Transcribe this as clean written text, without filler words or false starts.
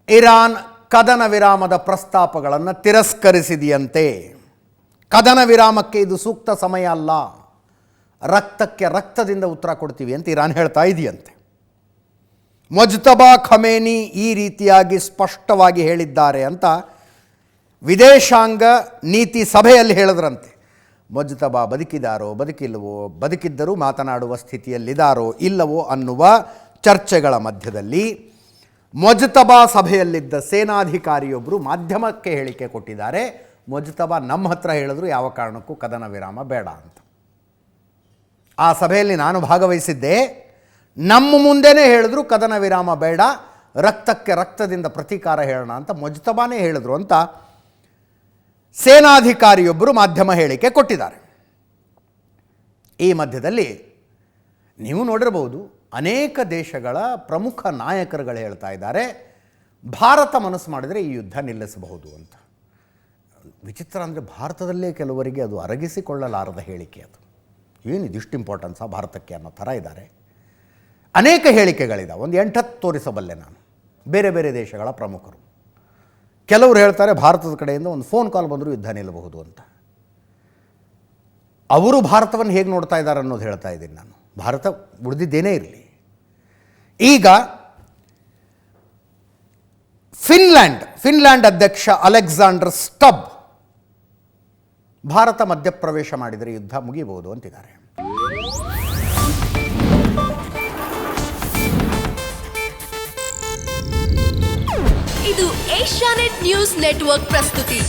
Iran ಕದನ ವಿರಾಮದ ಪ್ರಸ್ತಾಪಗಳನ್ನು ತಿರಸ್ಕರಿಸಿದೆಯಂತೆ. ಕದನ ವಿರಾಮಕ್ಕೆ ಇದು ಸೂಕ್ತ ಸಮಯ ಅಲ್ಲ, ರಕ್ತಕ್ಕೆ ರಕ್ತದಿಂದ ಉತ್ತರ ಕೊಡ್ತೀವಿ ಅಂತ ಇರಾನ್ ಹೇಳ್ತಾ ಇದೆಯಂತೆ. ಮುಜ್ತಬಾ ಖಮೇನಿ ಈ ರೀತಿಯಾಗಿ ಸ್ಪಷ್ಟವಾಗಿ ಹೇಳಿದ್ದಾರೆ ಅಂತ ವಿದೇಶಾಂಗ ನೀತಿ ಸಭೆಯಲ್ಲಿ ಹೇಳಿದ್ರಂತೆ. ಮುಜ್ತಬಾ ಬದುಕಿದಾರೋ ಬದುಕಿಲ್ಲವೋ, ಬದುಕಿದ್ದರೂ ಮಾತನಾಡುವ ಸ್ಥಿತಿಯಲ್ಲಿದ್ದಾರೋ ಇಲ್ಲವೋ ಅನ್ನುವ ಚರ್ಚೆಗಳ ಮಧ್ಯದಲ್ಲಿ ಮುಜ್ತಬಾ ಸಭೆಯಲ್ಲಿದ್ದ ಸೇನಾಧಿಕಾರಿಯೊಬ್ಬರು ಮಾಧ್ಯಮಕ್ಕೆ ಹೇಳಿಕೆ ಕೊಟ್ಟಿದ್ದಾರೆ. ಮುಜ್ತಬಾ ನಮ್ಮ ಹತ್ರ ಹೇಳಿದ್ರು ಯಾವ ಕಾರಣಕ್ಕೂ ಕದನ ವಿರಾಮ ಬೇಡ ಅಂತ. ಆ ಸಭೆಯಲ್ಲಿ ನಾನು ಭಾಗವಹಿಸಿದ್ದೆ. ನಮ್ಮ ಮುಂದೆನೇ ಹೇಳಿದ್ರು ಕದನ ವಿರಾಮ ಬೇಡ, ರಕ್ತಕ್ಕೆ ರಕ್ತದಿಂದ ಪ್ರತೀಕಾರ ಹೇಳೋಣ ಅಂತ ಮುಜ್ತಬಾನೇ ಹೇಳಿದ್ರು ಅಂತ ಸೇನಾಧಿಕಾರಿಯೊಬ್ಬರು ಮಾಧ್ಯಮ ಹೇಳಿಕೆ ಕೊಟ್ಟಿದ್ದಾರೆ. ಈ ಮಧ್ಯದಲ್ಲಿ ನೀವು ನೋಡಿರಬಹುದು, ಅನೇಕ ದೇಶಗಳ ಪ್ರಮುಖ ನಾಯಕರುಗಳು ಹೇಳ್ತಾ ಇದ್ದಾರೆ ಭಾರತ ಮನಸ್ಸು ಮಾಡಿದರೆ ಈ ಯುದ್ಧ ನಿಲ್ಲಿಸಬಹುದು ಅಂತ. ವಿಚಿತ್ರ ಅಂದರೆ ಭಾರತದಲ್ಲೇ ಕೆಲವರಿಗೆ ಅದು ಅರಗಿಸಿಕೊಳ್ಳಲಾರದ ಹೇಳಿಕೆ. ಅದು ಏನಿದಿಷ್ಟು ಇಂಪಾರ್ಟೆನ್ಸಾ ಭಾರತಕ್ಕೆ ಅನ್ನೋ ಥರ ಇದ್ದಾರೆ. ಅನೇಕ ಹೇಳಿಕೆಗಳಿದ್ದಾವೆ, ಒಂದು 8-10 ತೋರಿಸಬಲ್ಲೆ ನಾನು. ಬೇರೆ ಬೇರೆ ದೇಶಗಳ ಪ್ರಮುಖರು ಕೆಲವರು ಹೇಳ್ತಾರೆ ಭಾರತದ ಕಡೆಯಿಂದ ಒಂದು ಫೋನ್ ಕಾಲ್ ಬಂದರೂ ಯುದ್ಧ ನಿಲ್ಲಬಹುದು ಅಂತ. ಅವರು ಭಾರತವನ್ನು ಹೇಗೆ ನೋಡ್ತಾ ಇದ್ದಾರೆ ಅನ್ನೋದು ಹೇಳ್ತಾ ಇದ್ದೀನಿ ನಾನು. ಭಾರತ ಉಳಿದಿದ್ದೇನೇ ಇರಲಿ. ಈಗ ಫಿನ್ಲ್ಯಾಂಡ್ ಅಧ್ಯಕ್ಷ ಅಲೆಕ್ಸಾಂಡರ್ ಸ್ಟಬ್ ಭಾರತ ಮಧ್ಯಪ್ರವೇಶ ಮಾಡಿದರೆ ಯುದ್ಧ ಮುಗಿಯಬಹುದು ಅಂತಿದ್ದಾರೆ. ಇದು ಏಷ್ಯಾನೆಟ್ ನ್ಯೂಸ್ ನೆಟ್ವರ್ಕ್ ಪ್ರಸ್ತುತಿ.